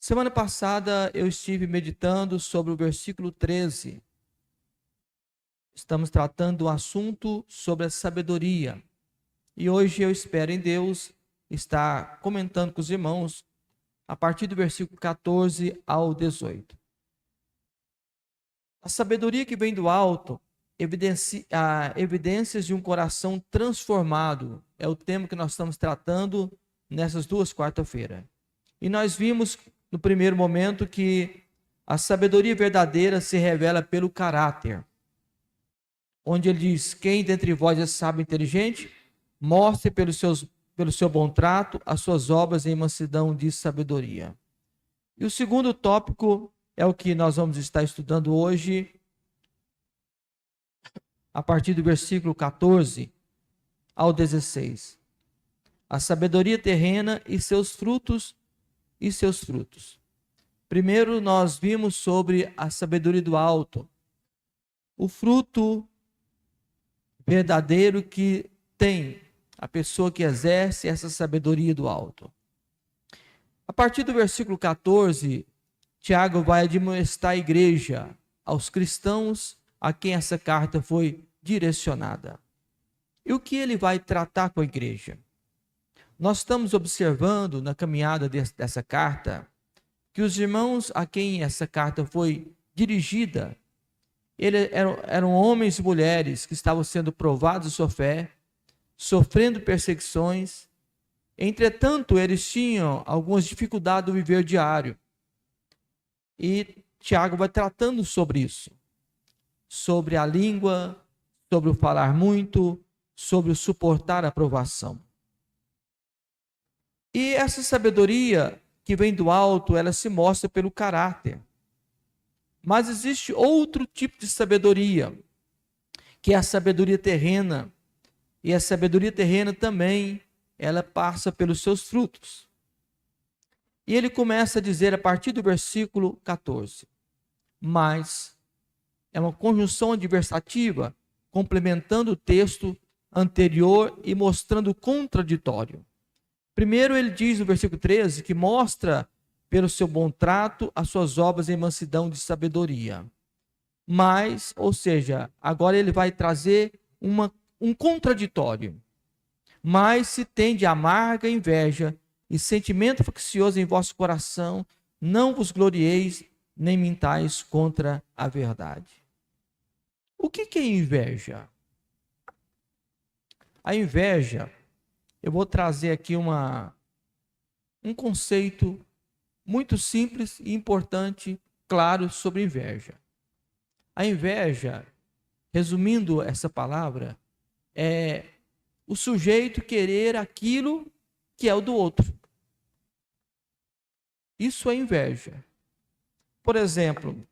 Semana passada eu estive meditando sobre o versículo 13. Estamos tratando do assunto sobre a sabedoria. E hoje eu espero em Deus estar comentando com os irmãos a partir do versículo 14 ao 18. A sabedoria que vem do alto evidencia evidências de um coração transformado. É o tema que nós estamos tratando nessas duas quarta-feiras. E nós vimos no primeiro momento que a sabedoria verdadeira se revela pelo caráter. Onde ele diz: quem dentre vós é sábio e inteligente, mostre pelo seu bom trato as suas obras em mansidão de sabedoria. E o segundo tópico é o que nós vamos estar estudando hoje, a partir do versículo 14 ao 16. A sabedoria terrena e seus frutos. Primeiro nós vimos sobre a sabedoria do alto, o fruto verdadeiro que tem a pessoa que exerce essa sabedoria do alto. A partir do versículo 14, Tiago vai admoestar a igreja, aos cristãos a quem essa carta foi direcionada. E o que ele vai tratar com a igreja? Nós estamos observando na caminhada dessa carta que os irmãos a quem essa carta foi dirigida, eram homens e mulheres que estavam sendo provados em sua fé, sofrendo perseguições. Entretanto, eles tinham algumas dificuldades no viver diário. E Tiago vai tratando sobre isso, sobre a língua, sobre o falar muito, sobre o suportar a provação. E essa sabedoria que vem do alto, ela se mostra pelo caráter. Mas existe outro tipo de sabedoria, que é a sabedoria terrena. E a sabedoria terrena também, ela passa pelos seus frutos. E ele começa a dizer a partir do versículo 14. Mas é uma conjunção adversativa, complementando o texto anterior e mostrando o contraditório. Primeiro ele diz no versículo 13 que mostra pelo seu bom trato as suas obras em mansidão de sabedoria. Mas, ou seja, agora ele vai trazer um contraditório. Mas se tem de amarga inveja e sentimento faccioso em vosso coração, não vos glorieis nem mintais contra a verdade. O que é inveja? A inveja, eu vou trazer aqui um conceito muito simples e importante, claro, sobre inveja. A inveja, resumindo essa palavra, é o sujeito querer aquilo que é o do outro. Isso é inveja. Por exemplo,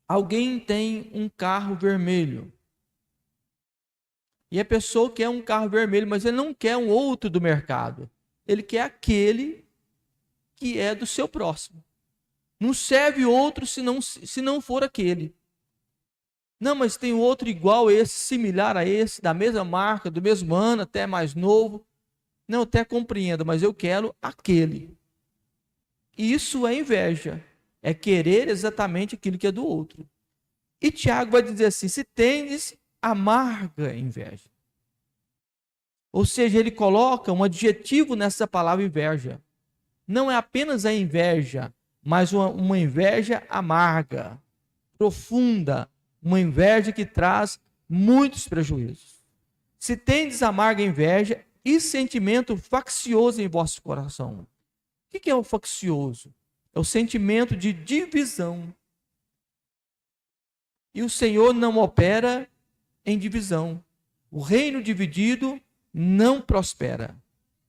alguém tem um carro vermelho. E a pessoa quer um carro vermelho, mas ele não quer um outro do mercado. Ele quer aquele que é do seu próximo. Não serve outro se não for aquele. Não, mas tem outro igual a esse, similar a esse, da mesma marca, do mesmo ano, até mais novo. Não, eu até compreendo, mas eu quero aquele. Isso é inveja. É querer exatamente aquilo que é do outro. E Tiago vai dizer assim: se tendes amarga inveja. Ou seja, ele coloca um adjetivo nessa palavra inveja. Não é apenas a inveja, mas uma inveja amarga, profunda, uma inveja que traz muitos prejuízos. Se tendes amarga inveja e sentimento faccioso em vosso coração. O que é o faccioso? É o sentimento de divisão. E o Senhor não opera em divisão. O reino dividido não prospera.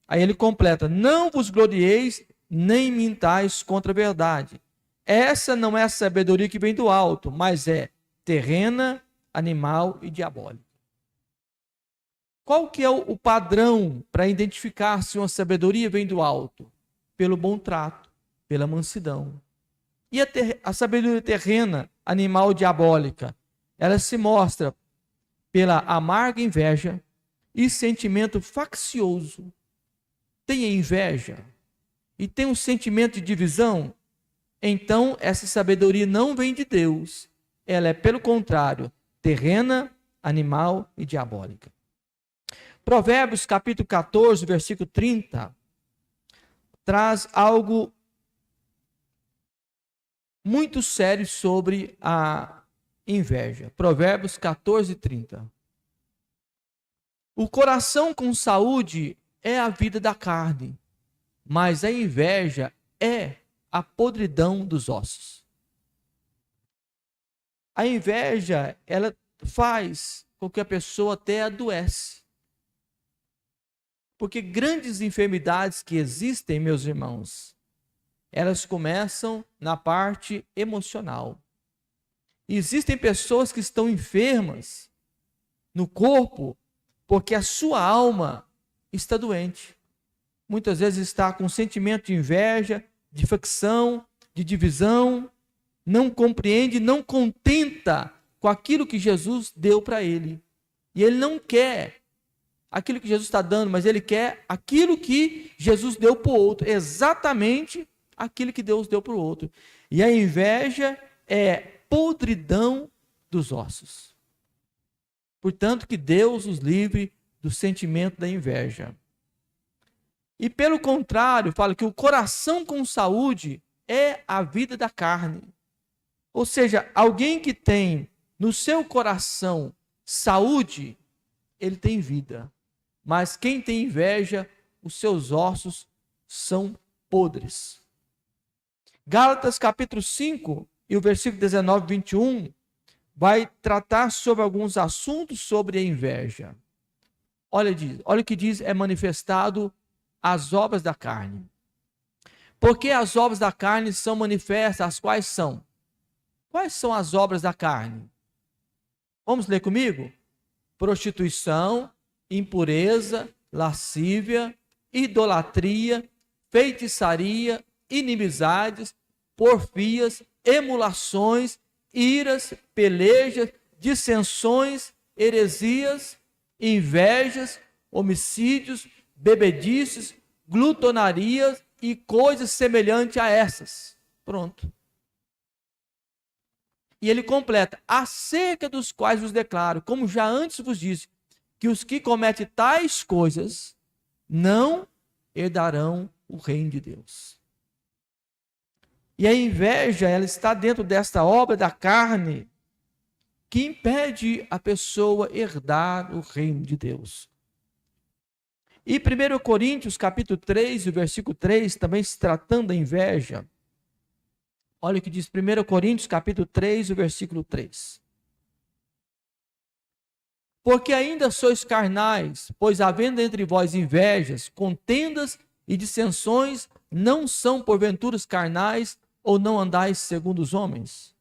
Aí ele completa: não vos glorieis, nem mintais contra a verdade. Essa não é a sabedoria que vem do alto, mas é terrena, animal e diabólica. Qual que é o padrão para identificar se uma sabedoria vem do alto? Pelo bom trato, pela mansidão. E a sabedoria terrena, animal e diabólica, ela se mostra pela amarga inveja e sentimento faccioso. Tem inveja e tem um sentimento de divisão, então essa sabedoria não vem de Deus. Ela é, pelo contrário, terrena, animal e diabólica. Provérbios capítulo 14, versículo 30, traz algo muito sério sobre a inveja. Provérbios 14, 30. O coração com saúde é a vida da carne, mas a inveja é a podridão dos ossos. A inveja, ela faz com que a pessoa até adoece. Porque grandes enfermidades que existem, meus irmãos, elas começam na parte emocional. Existem pessoas que estão enfermas no corpo porque a sua alma está doente. Muitas vezes está com sentimento de inveja, de facção, de divisão, não compreende, não contenta com aquilo que Jesus deu para ele. E ele não quer aquilo que Jesus está dando, mas ele quer aquilo que Jesus deu para o outro, exatamente aquilo que Deus deu para o outro. E a inveja é podridão dos ossos. Portanto, que Deus nos livre do sentimento da inveja. E pelo contrário, fala que o coração com saúde é a vida da carne. Ou seja, alguém que tem no seu coração saúde, ele tem vida. Mas quem tem inveja, os seus ossos são podres. Gálatas capítulo 5 e o versículo 19 e 21 vai tratar sobre alguns assuntos sobre a inveja. Olha o que diz, é manifestado as obras da carne. Porque as obras da carne são manifestas, as quais são? Quais são as obras da carne? Vamos ler comigo? Prostituição, impureza, lascívia, idolatria, feitiçaria, inimizades, porfias, emulações, iras, pelejas, dissensões, heresias, invejas, homicídios, bebedices, glutonarias e coisas semelhantes a essas. Pronto. E ele completa, acerca dos quais vos declaro, como já antes vos disse, que os que cometem tais coisas não herdarão o reino de Deus. E a inveja, ela está dentro desta obra da carne que impede a pessoa herdar o reino de Deus. E 1 Coríntios, capítulo 3, o versículo 3, também se tratando da inveja. Olha o que diz 1 Coríntios, capítulo 3, o versículo 3. Porque ainda sois carnais, pois havendo entre vós invejas, contendas e dissensões, não são porventura carnais, ou não andais segundo os homens?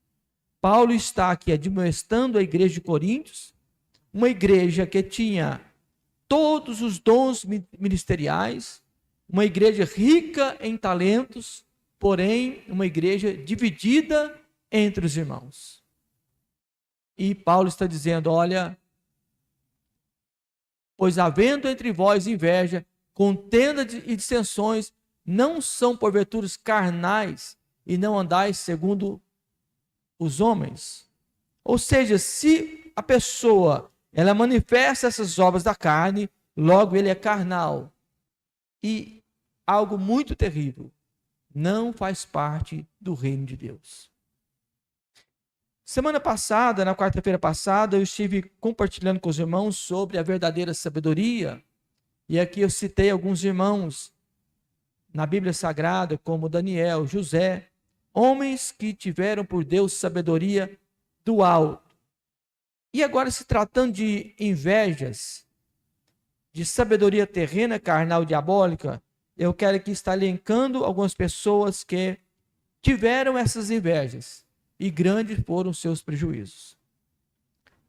Paulo está aqui admoestando a igreja de Coríntios, uma igreja que tinha todos os dons ministeriais, uma igreja rica em talentos, porém uma igreja dividida entre os irmãos. E Paulo está dizendo, olha, pois havendo entre vós inveja, contenda e dissensões, não são porventura carnais, e não andais segundo os homens. Ou seja, se a pessoa ela manifesta essas obras da carne, logo ele é carnal. E algo muito terrível, não faz parte do reino de Deus. Semana passada, na quarta-feira passada, eu estive compartilhando com os irmãos sobre a verdadeira sabedoria. E aqui eu citei alguns irmãos na Bíblia Sagrada, como Daniel, José, homens que tiveram por Deus sabedoria do alto. E agora, se tratando de invejas, de sabedoria terrena, carnal, diabólica, eu quero aqui estar elencando algumas pessoas que tiveram essas invejas e grandes foram seus prejuízos.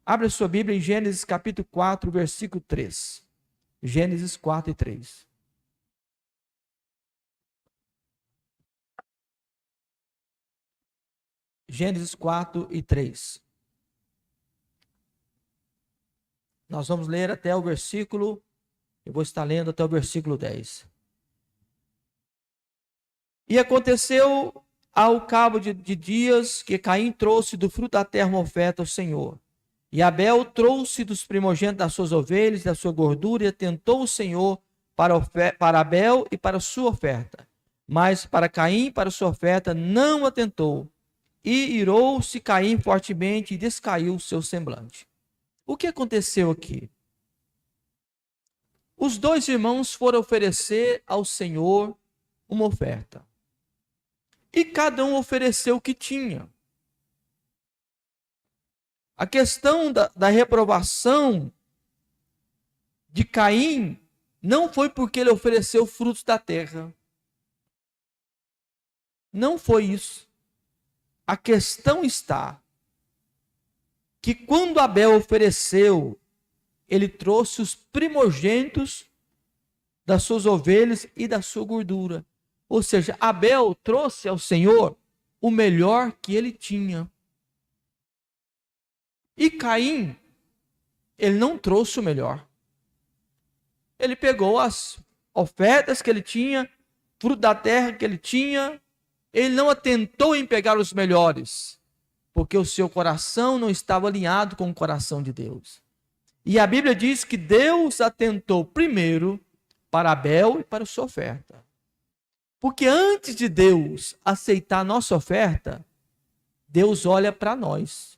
Abra sua Bíblia em Gênesis capítulo 4, versículo 3. Gênesis 4 e 3. Gênesis 4 e 3. Nós vamos ler até o versículo, eu vou estar lendo até o versículo 10. E aconteceu ao cabo de dias que Caim trouxe do fruto da terra uma oferta ao Senhor. E Abel trouxe dos primogênitos das suas ovelhas, da sua gordura, e atentou o Senhor para Abel e para a sua oferta. Mas para Caim, para a sua oferta, não atentou. E irou-se Caim fortemente e descaiu o seu semblante. O que aconteceu aqui? Os dois irmãos foram oferecer ao Senhor uma oferta. E cada um ofereceu o que tinha. A questão da reprovação de Caim não foi porque ele ofereceu frutos da terra. Não foi isso. A questão está que quando Abel ofereceu, ele trouxe os primogênitos das suas ovelhas e da sua gordura. Ou seja, Abel trouxe ao Senhor o melhor que ele tinha. E Caim, ele não trouxe o melhor. Ele pegou as ofertas que ele tinha, fruto da terra que ele tinha, ele não atentou em pegar os melhores, porque o seu coração não estava alinhado com o coração de Deus. E a Bíblia diz que Deus atentou primeiro para Abel e para a sua oferta. Porque antes de Deus aceitar a nossa oferta, Deus olha para nós.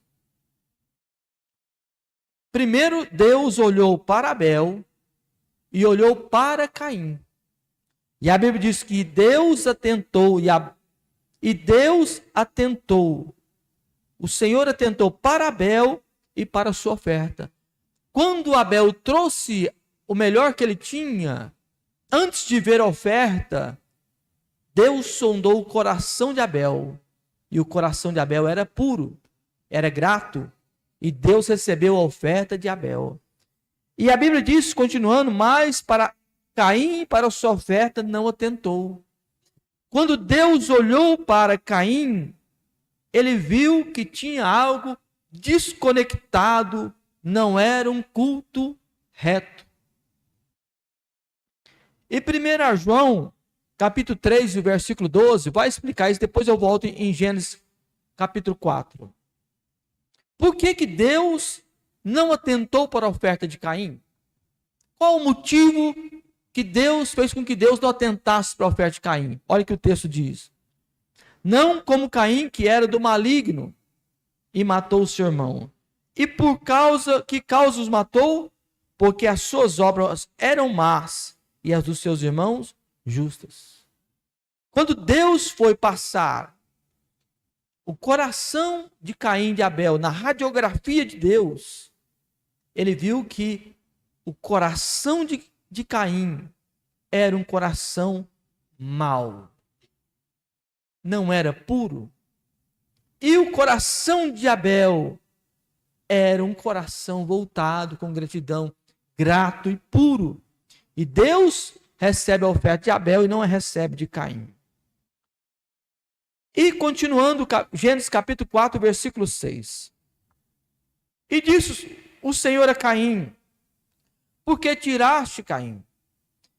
Primeiro Deus olhou para Abel e olhou para Caim. E a Bíblia diz que Deus atentou, e Deus atentou. O Senhor atentou para Abel e para a sua oferta. Quando Abel trouxe o melhor que ele tinha, antes de ver a oferta, Deus sondou o coração de Abel. E o coração de Abel era puro, era grato. E Deus recebeu a oferta de Abel. E a Bíblia diz, continuando, mas para Caim e para a sua oferta não atentou. Quando Deus olhou para Caim, ele viu que tinha algo desconectado, não era um culto reto. E 1 João, capítulo 3, versículo 12, vai explicar isso, depois eu volto em Gênesis, capítulo 4. Por que Deus não atentou para a oferta de Caim? Qual o motivo que Deus fez com que Deus não atentasse para a oferta de Caim? Olha o que o texto diz. Não como Caim, que era do maligno, e matou o seu irmão. E por que causa os matou? Porque as suas obras eram más, e as dos seus irmãos justas. Quando Deus foi passar o coração de Caim e de Abel na radiografia de Deus, ele viu que o coração de Caim era um coração mau. Não era puro. E o coração de Abel era um coração voltado com gratidão, grato e puro. E Deus recebe a oferta de Abel e não a recebe de Caim. E continuando, Gênesis capítulo 4, versículo 6. E disse o Senhor a Caim: por que tiraste, Caim?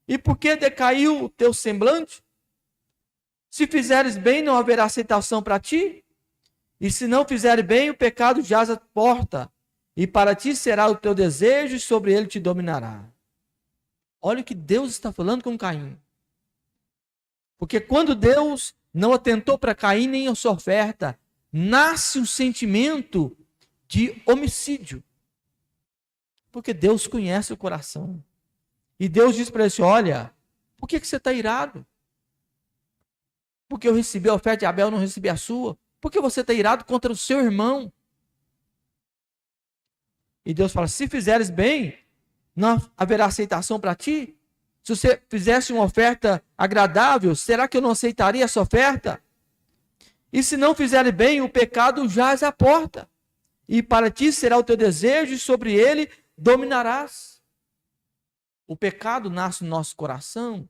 E por que decaiu o teu semblante? Se fizeres bem, não haverá aceitação para ti. E se não fizeres bem, o pecado jaz à porta. E para ti será o teu desejo, e sobre ele te dominará. Olha o que Deus está falando com Caim. Porque quando Deus não atentou para Caim nem a sua oferta, nasce um sentimento de homicídio. Porque Deus conhece o coração. E Deus diz para ele assim: olha, por que você está irado? Porque eu recebi a oferta de Abel, não recebi a sua. Por que você está irado contra o seu irmão? E Deus fala: se fizeres bem, não haverá aceitação para ti? Se você fizesse uma oferta agradável, será que eu não aceitaria essa oferta? E se não fizeres bem, o pecado jaz à porta. E para ti será o teu desejo, e sobre ele dominarás. O pecado nasce no nosso coração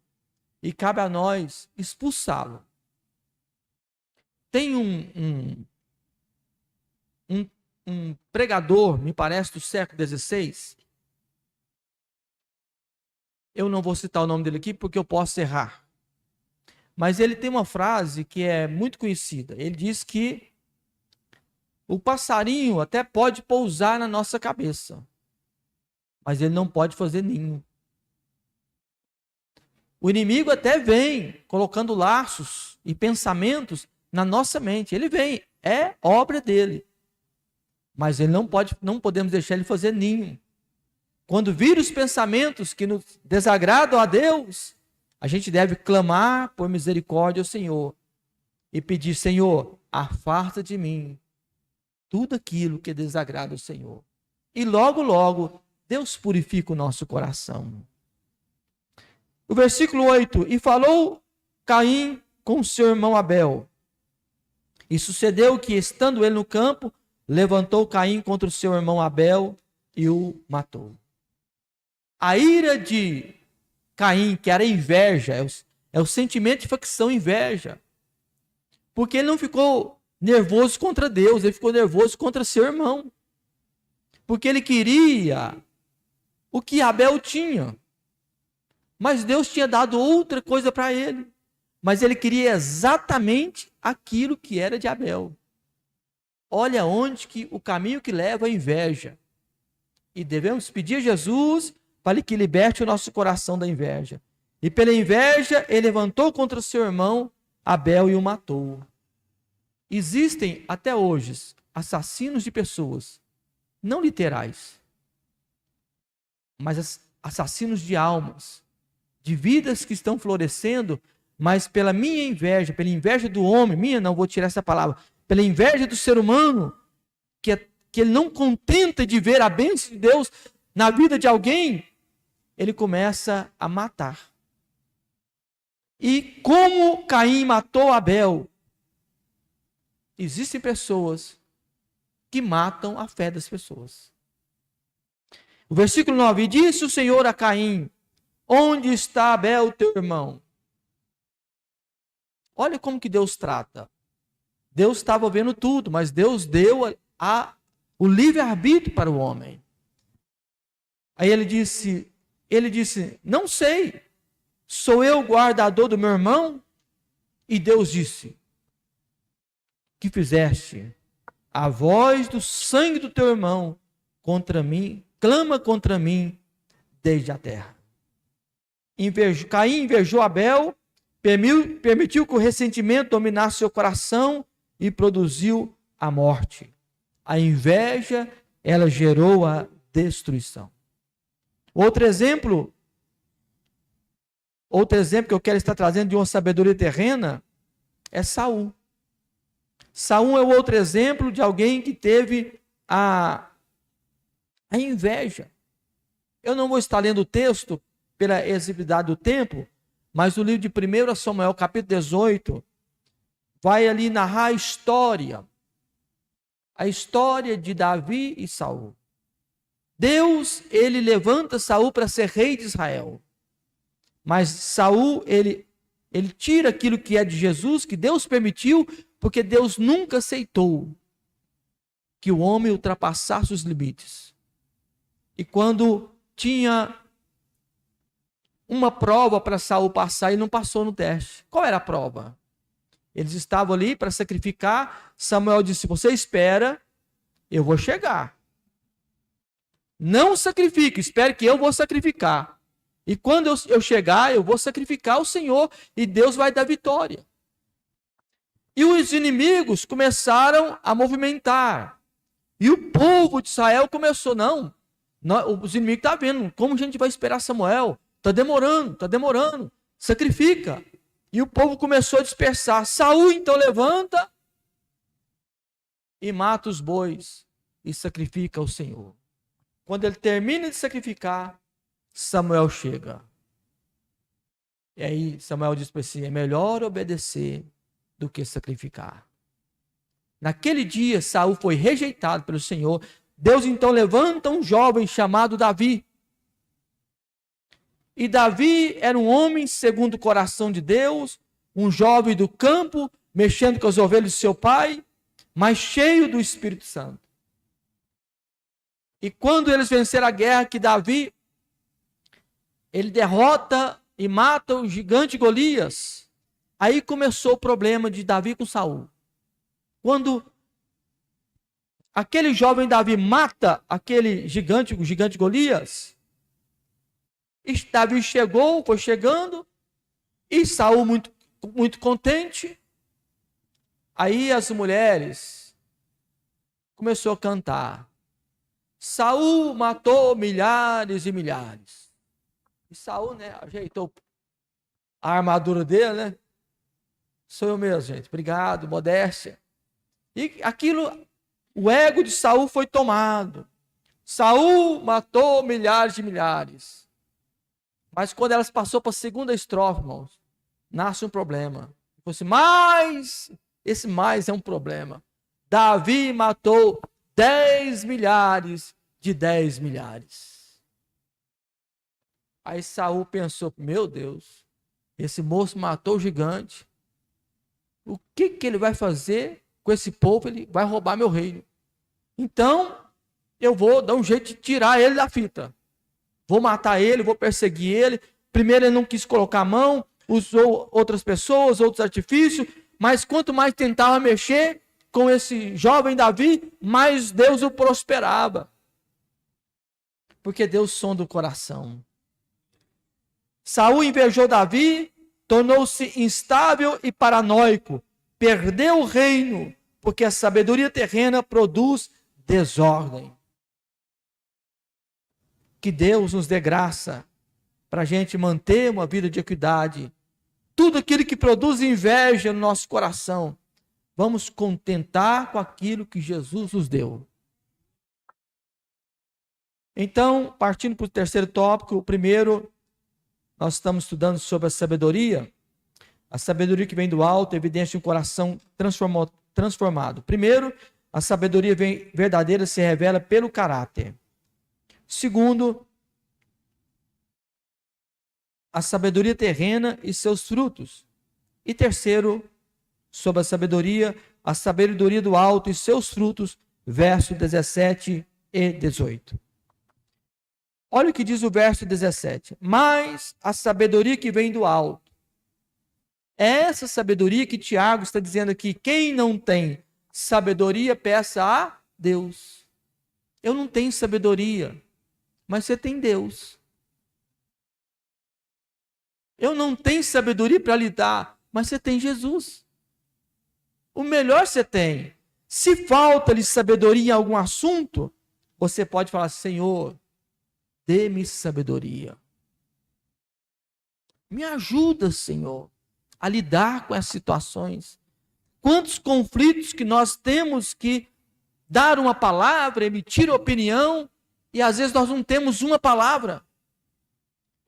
e cabe a nós expulsá-lo. Tem um pregador, me parece, do século XVI. Eu não vou citar o nome dele aqui porque eu posso errar. Mas ele tem uma frase que é muito conhecida. Ele diz que o passarinho até pode pousar na nossa cabeça, mas ele não pode fazer ninho. O inimigo até vem colocando laços e pensamentos na nossa mente. Ele vem, é obra dele. Mas ele não podemos deixar ele fazer ninho. Quando vir os pensamentos que nos desagradam a Deus, a gente deve clamar por misericórdia ao Senhor e pedir: Senhor, afasta de mim tudo aquilo que desagrada ao Senhor. E logo, logo, Deus purifica o nosso coração. O versículo 8: E falou Caim com seu irmão Abel. E sucedeu que, estando ele no campo, levantou Caim contra o seu irmão Abel e o matou. A ira de Caim, que era inveja, é o sentimento de facção, inveja. Porque ele não ficou nervoso contra Deus, ele ficou nervoso contra seu irmão. Porque ele queria o que Abel tinha. Mas Deus tinha dado outra coisa para ele. Mas ele queria exatamente aquilo que era de Abel. Olha onde que o caminho que leva à inveja. E devemos pedir a Jesus para que liberte o nosso coração da inveja. E pela inveja, ele levantou contra o seu irmão Abel e o matou. Existem até hoje assassinos de pessoas, não literais, mas assassinos de almas, de vidas que estão florescendo, mas pela minha inveja, pela inveja do homem, minha não vou tirar essa palavra, pela inveja do ser humano, que ele não contenta de ver a bênção de Deus na vida de alguém, ele começa a matar. E como Caim matou Abel, existem pessoas que matam a fé das pessoas. O versículo 9: E disse o Senhor a Caim: Onde está Abel, teu irmão? Olha como que Deus trata. Deus estava vendo tudo, mas Deus deu o livre-arbítrio para o homem. Aí ele disse, não sei, sou eu o guardador do meu irmão? E Deus disse: Que fizeste? A voz do sangue do teu irmão contra mim, clama contra mim desde a terra. Caim invejou Abel, permitiu que o ressentimento dominasse seu coração e produziu a morte. A inveja, ela gerou a destruição. Outro exemplo que eu quero estar trazendo de uma sabedoria terrena é Saul. Saul é outro exemplo de alguém que teve a inveja. Eu não vou estar lendo o texto pela exibilidade do tempo, mas o livro de 1 Samuel, capítulo 18, vai ali narrar a história de Davi e Saul. Deus, ele levanta Saul para ser rei de Israel. Mas Saul, ele tira aquilo que é de Jesus, que Deus permitiu, porque Deus nunca aceitou que o homem ultrapassasse os limites. E quando tinha uma prova para Saul passar, ele não passou no teste. Qual era a prova? Eles estavam ali para sacrificar. Samuel disse: Você espera, eu vou chegar. Não sacrifique, espere que eu vou sacrificar. E quando eu chegar, eu vou sacrificar o Senhor e Deus vai dar vitória. E os inimigos começaram a movimentar. E o povo de Israel começou: os inimigos estão vendo, como a gente vai esperar Samuel? Está demorando, sacrifica. E o povo começou a dispersar. Saul então levanta e mata os bois e sacrifica ao Senhor. Quando ele termina de sacrificar, Samuel chega. E aí Samuel diz para si: é melhor obedecer do que sacrificar. Naquele dia, Saul foi rejeitado pelo Senhor. Deus então levanta um jovem chamado Davi. E Davi era um homem segundo o coração de Deus, um jovem do campo, mexendo com as ovelhas de seu pai, mas cheio do Espírito Santo. E quando eles venceram a guerra, que Davi, ele derrota e mata o gigante Golias. Aí começou o problema de Davi com Saul. Quando aquele jovem Davi mata aquele gigante, o gigante Golias, Davi foi chegando, e Saul muito contente. Aí as mulheres começou a cantar: Saul matou milhares e milhares. E Saul, ajeitou a armadura dele, Sou eu mesmo, gente. Obrigado, modéstia. E aquilo, o ego de Saul foi tomado. Saul matou milhares de milhares. Mas quando elas passou para a segunda estrofe, irmãos, nasce um problema. Assim, mas esse mais é um problema. Davi matou 10 milhares de 10 milhares. Aí Saul pensou: meu Deus, esse moço matou o gigante. O que ele vai fazer com esse povo? Ele vai roubar meu reino. Então, eu vou dar um jeito de tirar ele da fita. Vou matar ele, vou perseguir ele. Primeiro ele não quis colocar a mão, usou outras pessoas, outros artifícios, mas quanto mais tentava mexer com esse jovem Davi, mais Deus o prosperava. Porque Deus sonda o coração. Saul invejou Davi, tornou-se instável e paranoico, perdeu o reino, porque a sabedoria terrena produz desordem. Que Deus nos dê graça para a gente manter uma vida de equidade. Tudo aquilo que produz inveja no nosso coração, vamos contentar com aquilo que Jesus nos deu. Então, partindo para o terceiro tópico, o primeiro, nós estamos estudando sobre a sabedoria. A sabedoria que vem do alto, evidência de um coração transformado. Primeiro, a sabedoria verdadeira se revela pelo caráter. Segundo, a sabedoria terrena e seus frutos. E terceiro, sobre a sabedoria do alto e seus frutos, versos 17 e 18. Olha o que diz o verso 17. Mas a sabedoria que vem do alto. É essa sabedoria que Tiago está dizendo aqui. Quem não tem sabedoria, peça a Deus. Eu não tenho sabedoria, mas você tem Deus. Eu não tenho sabedoria para lidar, mas você tem Jesus. O melhor você tem. Se falta-lhe sabedoria em algum assunto, você pode falar: Senhor, dê-me sabedoria. Me ajuda, Senhor, a lidar com as situações. Quantos conflitos que nós temos que dar uma palavra, emitir opinião, e às vezes nós não temos uma palavra.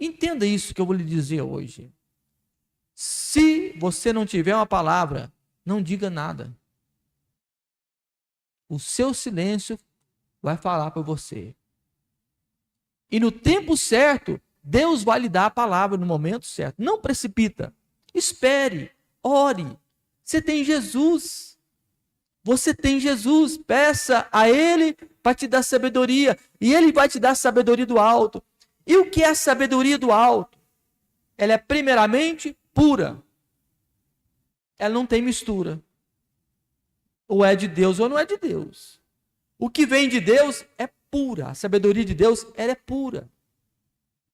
Entenda isso que eu vou lhe dizer hoje. Se você não tiver uma palavra, não diga nada. O seu silêncio vai falar para você. E no tempo certo, Deus vai lhe dar a palavra no momento certo. Não precipita. Espere, ore. Você tem Jesus. Você tem Jesus. Peça a Ele para te dar sabedoria. E Ele vai te dar sabedoria do alto. E o que é a sabedoria do alto? Ela é primeiramente pura. Ela não tem mistura. Ou é de Deus ou não é de Deus. O que vem de Deus é pura. A sabedoria de Deus, ela é pura.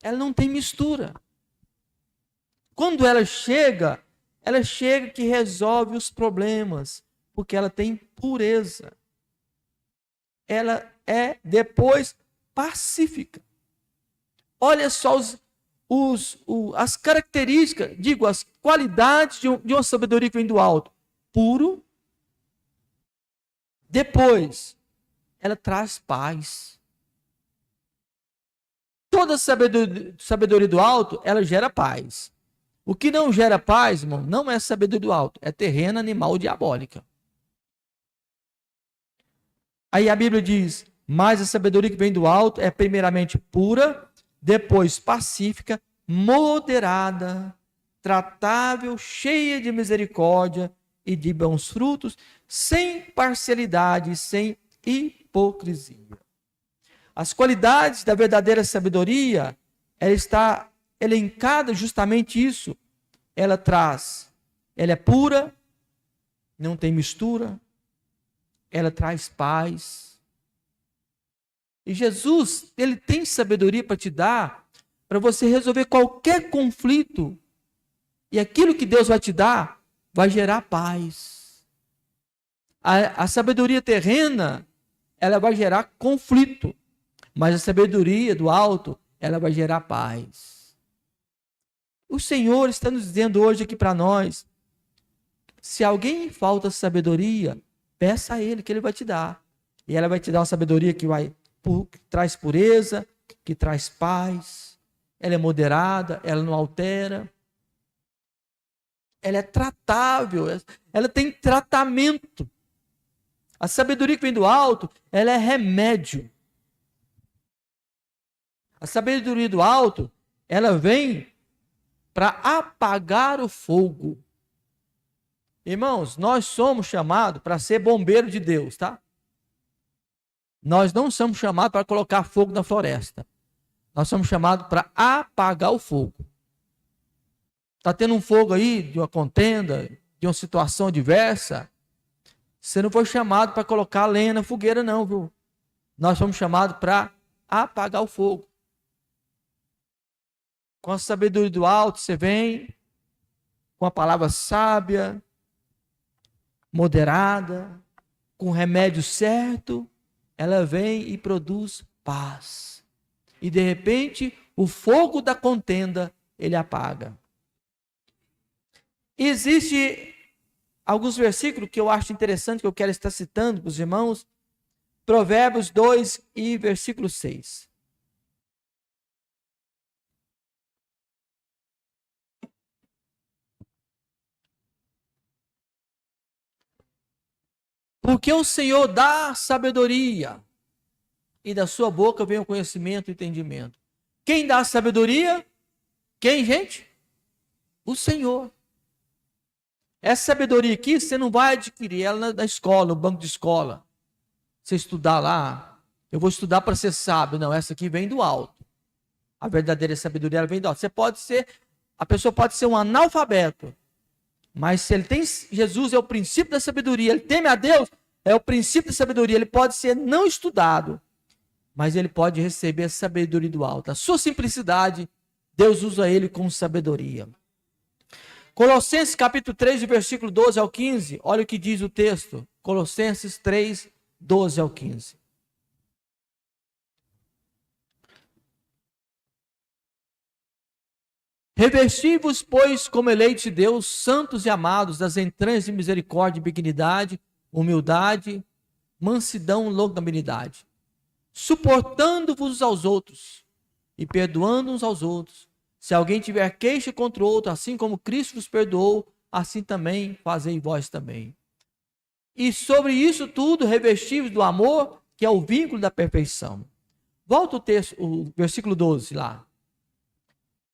Ela não tem mistura. Quando ela chega que resolve os problemas, porque ela tem pureza. Ela é depois pacífica. Olha só as características, as qualidades de uma sabedoria que vem do alto. Puro. Depois, ela traz paz. Toda sabedoria do alto, ela gera paz. O que não gera paz, irmão, não é sabedoria do alto, é terrena, animal, diabólica. Aí a Bíblia diz: mas a sabedoria que vem do alto é primeiramente pura, depois pacífica, moderada, tratável, cheia de misericórdia e de bons frutos, sem parcialidade, sem hipocrisia. As qualidades da verdadeira sabedoria, ela está elencada justamente isso. Ela traz ela é pura, não tem mistura, ela traz paz. E Jesus, ele tem sabedoria para te dar, para você resolver qualquer conflito. E aquilo que Deus vai te dar, vai gerar paz. A sabedoria terrena, ela vai gerar conflito. Mas a sabedoria do alto, ela vai gerar paz. O Senhor está nos dizendo hoje aqui para nós, se alguém falta sabedoria, peça a Ele que Ele vai te dar. E ela vai te dar uma sabedoria que traz pureza, que traz paz. Ela é moderada, ela não altera. Ela é tratável, ela tem tratamento. A sabedoria que vem do alto, ela é remédio. A sabedoria do alto, ela vem para apagar o fogo. Irmãos, nós somos chamados para ser bombeiro de Deus, tá? Nós não somos chamados para colocar fogo na floresta. Nós somos chamados para apagar o fogo. Está tendo um fogo aí, de uma contenda, de uma situação diversa. Você não foi chamado para colocar lenha na fogueira, não, viu? Nós somos chamados para apagar o fogo. Com a sabedoria do alto, você vem com a palavra sábia, moderada, com o remédio certo, ela vem e produz paz. E de repente, o fogo da contenda, ele apaga. Existe alguns versículos que eu acho interessante, que eu quero estar citando para os irmãos. Provérbios 2 e versículo 6. Porque o Senhor dá sabedoria, e da sua boca vem o conhecimento e o entendimento. Quem dá sabedoria? Quem, gente? O Senhor. Essa sabedoria aqui, você não vai adquirir ela na escola, no banco de escola. Você estudar lá, eu vou estudar para ser sábio. Não, essa aqui vem do alto. A verdadeira sabedoria, ela vem do alto. A pessoa pode ser um analfabeto, mas se ele tem Jesus, é o princípio da sabedoria, ele teme a Deus, é o princípio da sabedoria. Ele pode ser não estudado, mas ele pode receber a sabedoria do alto. A sua simplicidade, Deus usa ele com sabedoria. Colossenses capítulo 3, versículo 12 ao 15, olha o que diz o texto. Colossenses 3, 12 ao 15. Revesti-vos, pois, como eleitos de Deus, santos e amados, das entranhas de misericórdia e benignidade, humildade, mansidão, longanimidade, suportando-vos aos outros e perdoando uns aos outros. Se alguém tiver queixa contra o outro, assim como Cristo vos perdoou, assim também fazei vós também. E sobre isso tudo, revesti-vos do amor, que é o vínculo da perfeição. Volta o texto, o versículo 12 lá.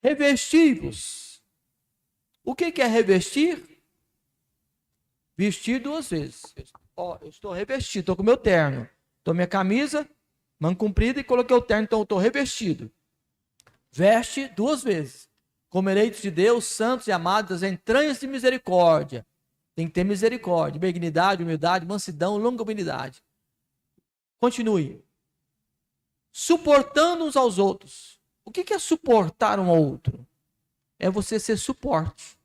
Revesti-vos. O que é revestir? Vestir duas vezes. Eu estou revestido, estou com meu terno. Estou minha camisa, manga comprida e coloquei o terno, então eu estou revestido. Veste duas vezes. Como eleitos de Deus, santos e amados, das entranhas de misericórdia. Tem que ter misericórdia, benignidade, humildade, mansidão, longanimidade. Continue. Suportando uns aos outros. O que é suportar um ao outro? É você ser suporte.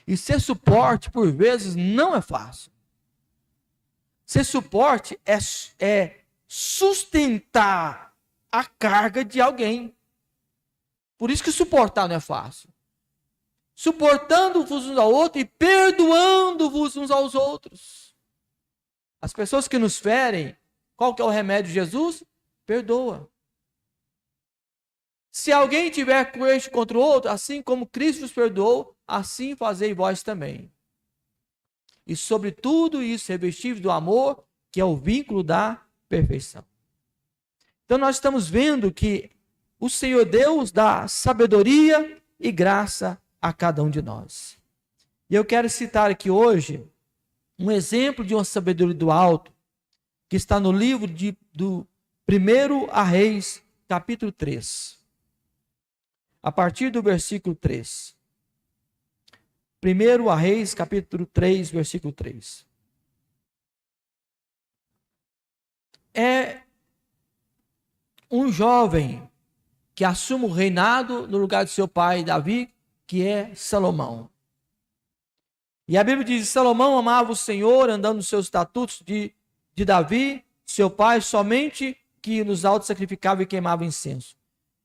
E ser suporte, por vezes, não é fácil. Ser suporte é sustentar a carga de alguém. Por isso que suportar não é fácil. Suportando-vos uns ao outro e perdoando-vos uns aos outros. As pessoas que nos ferem, qual que é o remédio de Jesus? Perdoa. Se alguém tiver queixa contra o outro, assim como Cristo vos perdoou, assim fazei vós também. E sobre tudo isso, revestivos do amor, que é o vínculo da perfeição. Então nós estamos vendo que o Senhor Deus dá sabedoria e graça a cada um de nós. E eu quero citar aqui hoje um exemplo de uma sabedoria do alto, que está no livro do 1 a Reis, capítulo 3. A partir do versículo 3. 1 Reis, capítulo 3, versículo 3. É um jovem que assume o reinado no lugar de seu pai Davi, que é Salomão. E a Bíblia diz: Salomão amava o Senhor, andando nos seus estatutos de Davi, seu pai, somente que nos altos sacrificava e queimava incenso.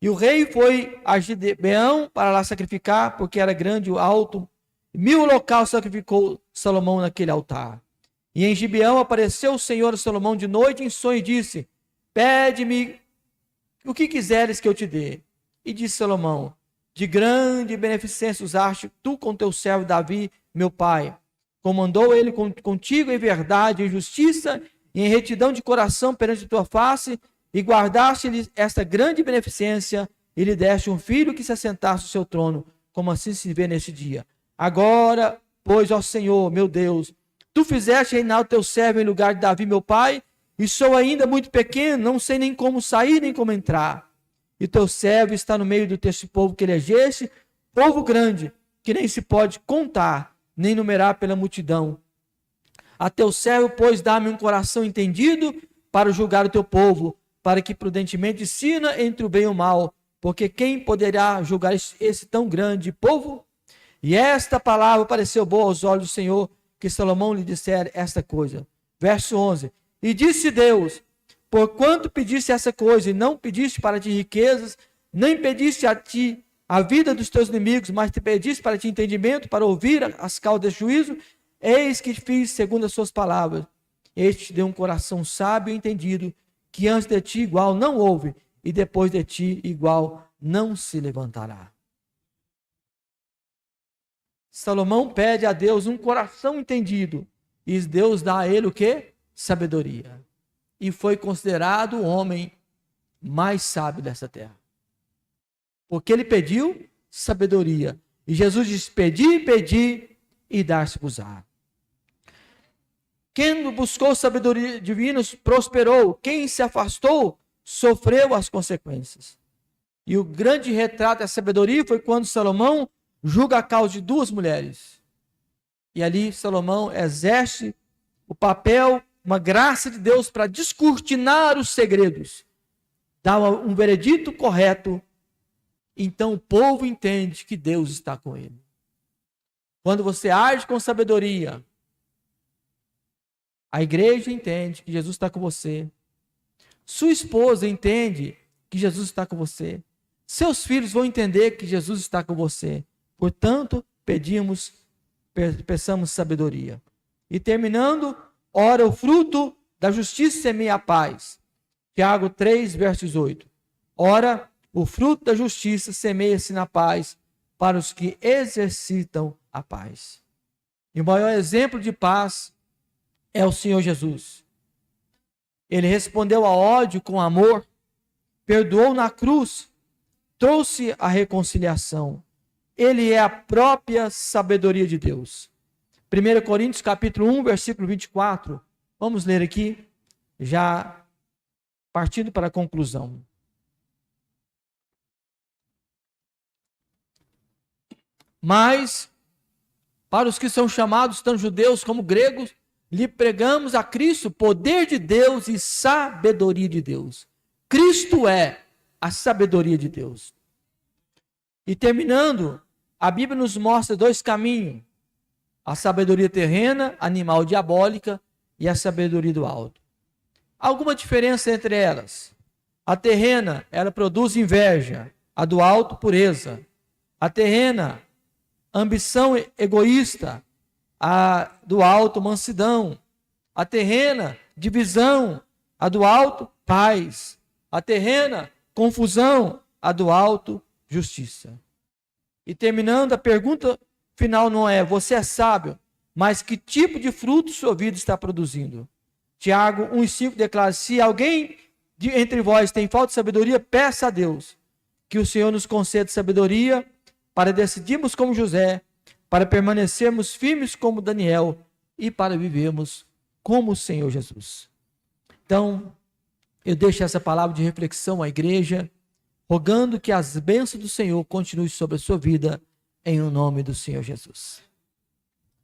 E o rei foi a Gibeão para lá sacrificar, porque era grande o alto. 1000 holocaustos sacrificou Salomão naquele altar. E em Gibeão apareceu o Senhor a Salomão de noite em sonho e disse: pede-me o que quiseres que eu te dê. E disse Salomão: de grande beneficência usaste tu com teu servo Davi, meu pai. Comandou ele contigo em verdade, em justiça e em retidão de coração perante a tua face, e guardaste-lhe esta grande beneficência, e lhe deste um filho que se assentasse no seu trono, como assim se vê neste dia. Agora, pois, ó Senhor, meu Deus, tu fizeste reinar o teu servo em lugar de Davi, meu pai, e sou ainda muito pequeno, não sei nem como sair, nem como entrar. E teu servo está no meio do teu povo que elegeste, povo grande, que nem se pode contar, nem numerar pela multidão. A teu servo, pois, dá-me um coração entendido para julgar o teu povo, para que prudentemente ensina entre o bem e o mal, porque quem poderá julgar esse tão grande povo? E esta palavra pareceu boa aos olhos do Senhor, que Salomão lhe dissera esta coisa. Verso 11. E disse Deus: porquanto pediste essa coisa, e não pediste para ti riquezas, nem pediste a ti a vida dos teus inimigos, mas te pediste para ti entendimento, para ouvir as causas de juízo, eis que fiz segundo as suas palavras. Este te deu um coração sábio e entendido, que antes de ti igual não houve, e depois de ti igual não se levantará. Salomão pede a Deus um coração entendido, e Deus dá a ele o quê? Sabedoria. E foi considerado o homem mais sábio dessa terra. Porque ele pediu sabedoria. E Jesus diz: pedi, e dar-se-vos-á. Quem buscou sabedoria divina prosperou. Quem se afastou sofreu as consequências. E o grande retrato da sabedoria foi quando Salomão julga a causa de 2 mulheres. E ali Salomão exerce o papel, uma graça de Deus para descortinar os segredos. Dá um veredito correto. Então o povo entende que Deus está com ele. Quando você age com sabedoria, a igreja entende que Jesus está com você. Sua esposa entende que Jesus está com você. Seus filhos vão entender que Jesus está com você. Portanto, peçamos sabedoria. E terminando, ora, o fruto da justiça semeia a paz. Tiago 3, versos 8. Ora, o fruto da justiça semeia-se na paz para os que exercitam a paz. E o maior exemplo de paz é o Senhor Jesus. Ele respondeu ao ódio com amor, perdoou na cruz, trouxe a reconciliação. Ele é a própria sabedoria de Deus. 1 Coríntios capítulo 1, versículo 24. Vamos ler aqui, já partindo para a conclusão. Mas, para os que são chamados, tanto judeus como gregos, lhe pregamos a Cristo, poder de Deus e sabedoria de Deus. Cristo é a sabedoria de Deus. E terminando, a Bíblia nos mostra 2 caminhos. A sabedoria terrena, animal diabólica, e a sabedoria do alto. Alguma diferença entre elas? A terrena, ela produz inveja. A do alto, pureza. A terrena, ambição egoísta. A do alto, mansidão. A terrena, divisão. A do alto, paz. A terrena, confusão. A do alto, justiça. E terminando, a pergunta final não é: você é sábio, mas que tipo de fruto sua vida está produzindo? Tiago 1,5 declara: se alguém entre vós tem falta de sabedoria, peça a Deus, que o Senhor nos conceda sabedoria para decidirmos como José, para permanecermos firmes como Daniel e para vivermos como o Senhor Jesus. Então, eu deixo essa palavra de reflexão à igreja, rogando que as bênçãos do Senhor continuem sobre a sua vida, em o nome do Senhor Jesus.